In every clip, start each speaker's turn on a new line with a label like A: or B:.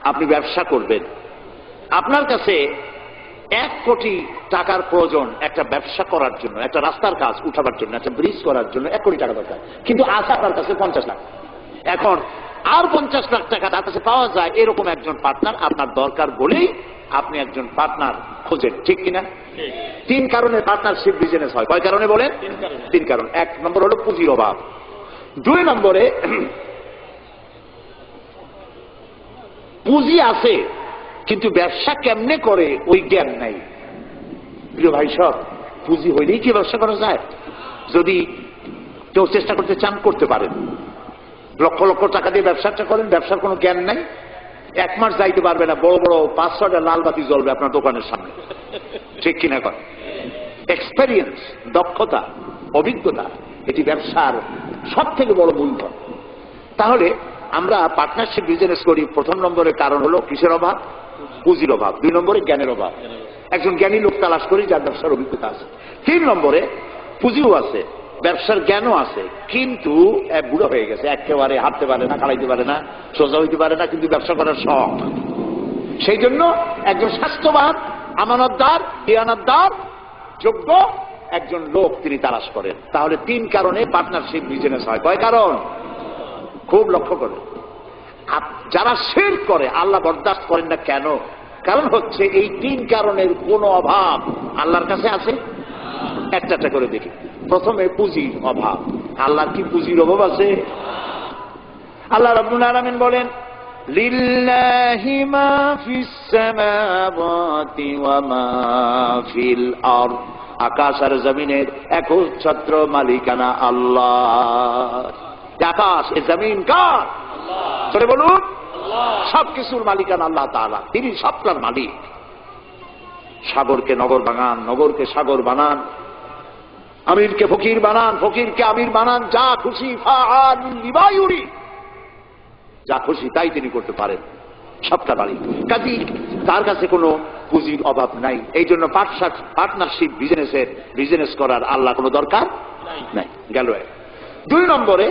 A: আপনি ব্যবসা করবেন, আপনার কাছে 1 কোটি টাকার প্রয়োজন একটা ব্যবসা করার জন্য, একটা রাস্তার কাজ উঠাবার জন্য, একটা ব্রিজ করার জন্য 1 কোটি টাকা দরকার, কিন্তু আছে আপনার কাছে 50 লাখ। এখন আর 50 লাখ টাকা তার কাছে পাওয়া যায় এরকম একজন পার্টনার আপনার দরকার বলেই আপনি একজন পার্টনার খোঁজেন, ঠিক কিনা? 3 কারণে পার্টনারশিপ বিজনেস হয়। কয় কারণে বলেন? 3 কারণ। 1 নম্বর হলো পুঁজির অভাব, 2 নম্বরে পুঁজি আছে কিন্তু ব্যবসা কেমনে করে ওই জ্ঞান নাই। প্রিয় ভাই সব, পুঁজি হইলেই কি ব্যবসা করা যায়? যদি কেউ চেষ্টা করতে চান করতে পারেন, লক্ষ লক্ষ টাকা দিয়ে ব্যবসাটা করেন, ব্যবসার কোনো জ্ঞান নাই, 1 মাস যাইতে পারবে না, বড় বড় 5-6টা লাল বাতি জ্বলবে আপনার দোকানের সামনে, ঠিক কিনা? কর এক্সপেরিয়েন্স, দক্ষতা, অভিজ্ঞতা, এটি ব্যবসার সব থেকে বড় মূলধন। তাহলে আমরা পার্টনারশিপ বিজনেস করি, 1 নম্বরের কারণ হলো কিসের অভাব? পুঁজির অভাব। 2 নম্বরে জ্ঞানের অভাব, একজন জ্ঞানী লোক তালাশ করি যার ব্যবসার অভিজ্ঞতা আছে। 3 নম্বরে পুঁজিও আছে, ব্যবসার জ্ঞানও আছে, কিন্তু বুড়ো হয়ে গেছে, একেবারে হাঁটতে পারে না, খাড়াইতে পারে না, সোজা হইতে পারে না, কিন্তু ব্যবসা করার শখ। সেই জন্য একজন স্বাস্থ্যবান, আমানতদার, দিয়ানতদার, যোগ্য একজন লোক তিনি তালাশ করেন। তাহলে 3 কারণে পার্টনারশিপ বিজনেস হয়। কয় কারণ? খুব লক্ষ্য করে। যারা শিরক করে আল্লাহ বরদাস্ত করেন না কেন? কারণ হচ্ছে এই 3 কারণের কোনো অভাব আল্লাহর কাছে আছে। একটা করে দেখি। প্রথমে পুঁজির অভাব। আল্লাহর কি পুঁজির অভাব আছে? আল্লাহ রাব্বুল আলামিন বলেন, লিল্লাহি মা ফিস সামাওয়াতি ওয়া মা ফিল আরদ। আকাশ আর জমিনের একচ্ছত্র মালিকানা আল্লাহ। আকাশ এ জমিন কার? আল্লাহ। বলুন, সবকিছুর মালিকানা আল্লাহ তাআলা, তিনি সবটার মালিক। সাগরকে নগর বানান, নগরকে সাগর বানান, আমিরকে ফকির বানান, ফকিরকে আমির বানান, যা খুশি ফাআলুল লিমা ইউরিদ, যা খুশি তাই তিনি করতে পারেন, সবটা মালিক। কাজী তার কাছে কোনো পুঁজির অভাব নাই। এই জন্য পার্টনারশিপ বিজনেস করার আল্লাহ কোনো দরকার নাই। গেল। 2 নম্বরে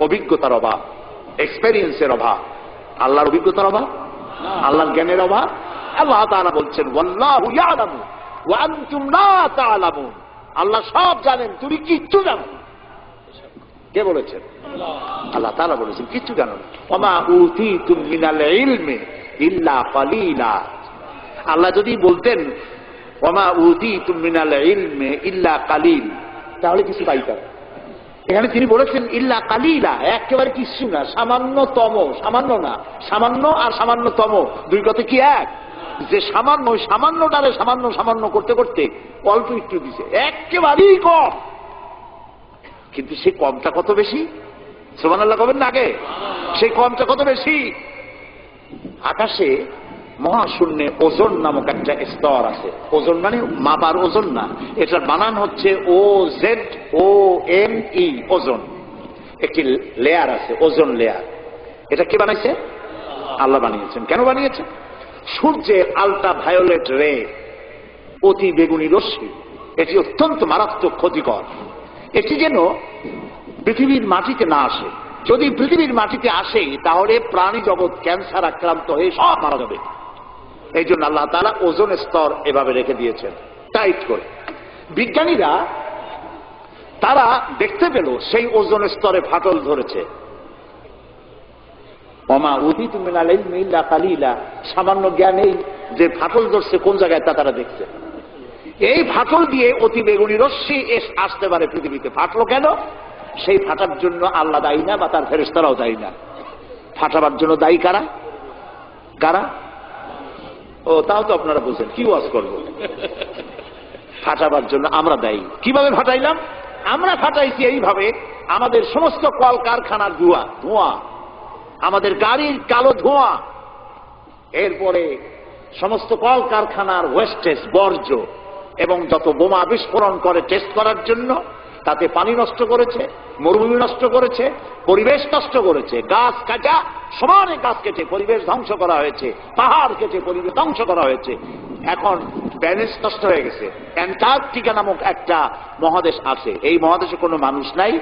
A: অভিজ্ঞতার অভাব, এক্সপেরিয়েন্সের অভাব। আল্লাহর অভিজ্ঞতার অভাব, আল্লাহর জ্ঞানের অভাব। আল্লাহ তাআলা বলছেন, ওয়াল্লাহু ইয়ালামু ওয়া আনতুম লা তা'লামুন। আল্লাহ সব জানেন, তুমি কিচ্ছু জানো না। কে বলেছেন? আল্লাহ তাআলা বলেছেন কিচ্ছু জানো না। ওমা উতীতুম মিনাল ইলমি ইল্লা কালিলা। আল্লাহ যদি বলতেন ওমা উতীতুম মিনাল ইলমি ইল্লা কালিল, তাহলে কিছু পাইতাম। এখানে তিনি বলেছেন ইল্লা কালিলা, একেবারে কিছু না, সামান্যতম। সামান্য না, সামান্য আর সামান্যতম 2 কথা কি এক? যে সামান্য, ওই সামান্যটারে সামান্য সামান্য করতে করতে অল্প একটু দিছে, একেবারেই কম। কিন্তু সেই কমটা কত বেশি? সুবহানাল্লাহ কবেন না আগে? সেই কমটা কত বেশি? আকাশে মহাশূন্যে ওজন নামক একটা স্তর আছে। ওজন মানে মাপার ওজন না, এটার বানান হচ্ছে OZONE, ওজন। একটি লেয়ার আছে, ওজন লেয়ার। এটা কে বানাইছে? আল্লাহ বানিয়েছেন। কেন বানিয়েছেন? সূর্যের আলট্রা ভায়োলেট রে, অতি বেগুনি রশ্মি, এটি অত্যন্ত মারাত্মক ক্ষতিকর। এটি যেন পৃথিবীর মাটিতে না আসে। যদি পৃথিবীর মাটিতে আসে তাহলে প্রাণী জগৎ ক্যান্সার আক্রান্ত হয়ে সব মারা যাবে। এই জন্য আল্লাহ তাআলা ওজন স্তর এভাবে রেখে দিয়েছেন, টাইট করে। বিজ্ঞানীরা তারা দেখতে পেল সেই ওজন স্তরে ফাটল ধরেছে। ওমা উতীতুম মিনাল ইলমি ইল্লা কালিলা, সামান্য জ্ঞানেই যে ফাটল ধরছে কোন জায়গায় তা তারা দেখছে। এই ফাটল দিয়ে অতি বেগুনি রশ্মি আসতে পারে পৃথিবীতে। ফাটলো কেন? সেই ফাটার জন্য আল্লাহ দায়ী না, বা তার ফেরেশতারাও দায়ী না। ফাটাবার জন্য দায়ী কারা? কারা? ও, তাও তো আপনারা বুঝেন, কি ওয়াজ করব? ফাটাবার জন্য আমরা দায়ী। কিভাবে ফাটাইলাম? আমরা ফাটাইছি এইভাবে, আমাদের সমস্ত কল কারখানার ধোঁয়া, আমাদের গাড়ির কালো ধোঁয়া, এরপরে সমস্ত কল কারখানার ওয়েস্টেজ, বর্জ্য, এবং যত বোমা বিস্ফোরণ করে টেস্ট করার জন্য, তাতে পানি নষ্ট করেছে, মরুভূমি নষ্ট করেছে, পরিবেশ নষ্ট করেছে। গাছ কাটা, সমানে গাছ কেটে পরিবেশ ধ্বংস করা হয়েছে, পাহাড় কেটে পরিবেশ ধ্বংস করা হয়েছে। এখন ব্যালেন্স নষ্ট হয়ে গেছে। অ্যান্টার্কটিকা নামক একটা মহাদেশ আছে, এই মহাদেশে কোনো মানুষ নাই,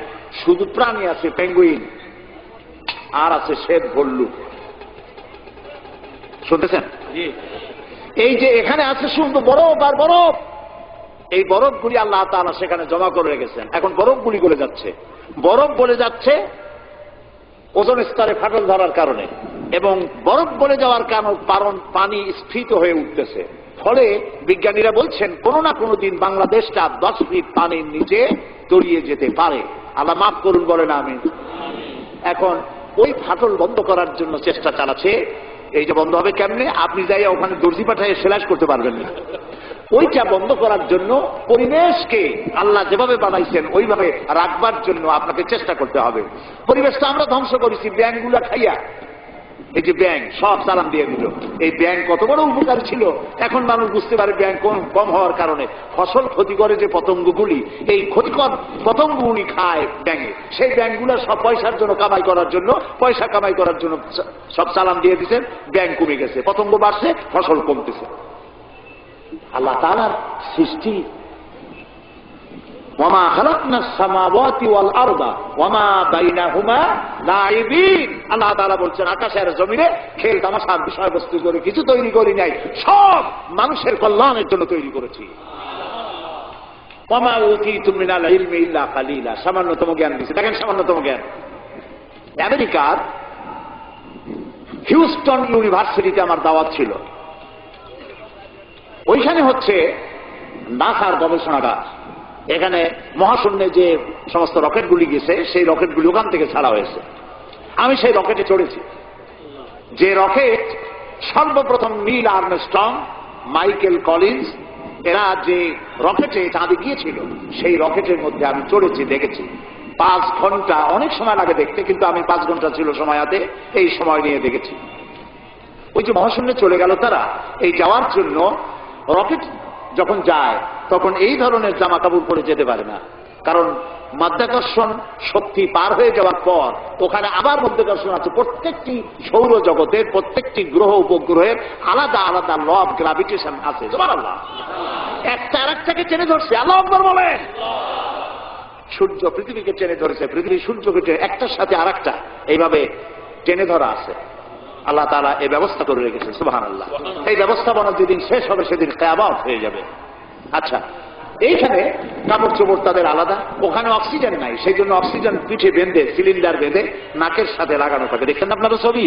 A: শুধু প্রাণী আছে, পেঙ্গুইন, আর আছে শ্বেত ভল্লুক। শুনতেছেন? এই যে এখানে আছে শুধু বরফ আর বরফ, এই বরফগুলি আল্লাহ তাআলা সেখানে জমা করে রেখেছেন। এখন বরফগুলি গলে যাচ্ছে, বরফ গলে যাচ্ছে ওজোন স্তরে ফাটল ধরার কারণে, এবং বরফ গলে যাওয়ার কারণ পানি স্ফীত হয়ে উঠতেছে। ফলে বিজ্ঞানীরা বলছেন কোনো না কোনো দিন বাংলাদেশটা 10 ফিট পানির নিচে তলিয়ে যেতে পারে। আল্লাহ মাফ করুন, বলেন আমিন। এখন ওই ফাটল বন্ধ করার জন্য চেষ্টা চালাচ্ছে। এই যে বন্ধ হবে কেমনে? আপনি যাই ওখানে দর্জি পাঠায় সেলাই করতে পারবেন না। ওইটা বন্ধ করার জন্য পরিবেশকে আল্লাহ যেভাবে বানাইছেন ওইভাবে রাখবার জন্য আপনাকে চেষ্টা করতে হবে। পরিবেশটা আমরা ধ্বংস করেছি ব্যাঙগুলা খাইয়া। এই যে ব্যাঙ সব চালান দিয়ে দিল, এই ব্যাঙ কত বড় উপকার ছিল। এখন মানুষ বুঝতে পারে ব্যাঙ কম হওয়ার কারণে ফসল ক্ষতি করে যে পতঙ্গগুলি, এই ক্ষতিকর পতঙ্গগুলি খায় ব্যাঙে। সেই ব্যাঙগুলা সব পয়সার জন্য কামাই করার জন্য, পয়সা কামাই করার জন্য সব চালান দিয়ে দিচ্ছেন, ব্যাঙ কমে গেছে, পতঙ্গ বাড়ছে, ফসল কমতেছে। আল্লাহ তাআলার সৃষ্টি, ওয়ামা খালাকনাস সামাওয়াতি ওয়াল আরদা ওয়ামা বাইনাহুমা লাইবিন। আল্লাহ তাআলা বলছেন আকাশ আর জমিনে খেল তামাশার বিষয়বস্তু করে কিছু তৈরি করি নাই, সব মানুষের কল্যাণের জন্য তৈরি করেছি। ওয়ামা উতীতুম মিনাল ইলমি ইল্লা কালিলা, সামান্যতম জ্ঞান দিয়েছে। দেখেন সামান্যতম জ্ঞান। আমেরিকার হিউস্টন ইউনিভার্সিটিতে আমার দাওয়াত ছিল। ওইখানে হচ্ছে নাসার গবেষণাগার। এখানে মহাশূন্যে যে সমস্ত রকেটগুলি গেছে সেই রকেটগুলি ওখান থেকে ছাড়া হয়েছে। আমি সেই রকেটে চড়েছি, যে রকেট সর্বপ্রথম নীল আর্মস্ট্রং, মাইকেল কলিন্স এরা যে রকেটে চাঁদে গিয়েছিল সেই রকেটের মধ্যে আমি চড়েছি, দেখেছি। 5 ঘন্টা, অনেক সময় লাগে দেখতে, কিন্তু আমি 5 ঘন্টা ছিল সময় হাতে, এই সময় নিয়ে দেখেছি। ওই যে মহাশূন্যে চলে গেল তারা, এই যাওয়ার জন্য রকেট যখন যায় তখন এই ধরনের জামা কাপড় পরে যেতে পারে না, কারণ মাধ্যাকর্ষণ শক্তি পার হয়ে যাওয়ার পর ওখানে আবার মাধ্যাকর্ষণ আছে। প্রত্যেকটি সৌরজগতের প্রত্যেকটি গ্রহ উপগ্রহের আলাদা আলাদা ল অফ গ্রাভিটেশন আছে। সুবহানাল্লাহ। একটা আরেকটাকে টেনে ধরছে। আল্লাহু আকবার বলেন। সূর্য পৃথিবীকে টেনে ধরেছে, পৃথিবী সূর্যকে টেনে, একটার সাথে আরেকটা এইভাবে টেনে ধরা আছে। আল্লাহ তাআলা এই ব্যবস্থা করে রেখেছেন। সুবহানাল্লাহ। এই ব্যবস্থাপনা যেদিন শেষ হবে সেদিন কিয়ামত হয়ে যাবে। আচ্ছা, এইখানে কাপড় চোপড় তাদের আলাদা, ওখানে অক্সিজেন নাই, সেই জন্য অক্সিজেন পিঠে বেঁধে, সিলিন্ডার বেঁধে নাকের সাথে লাগানো থাকে। দেখেন আপনারা ছবি।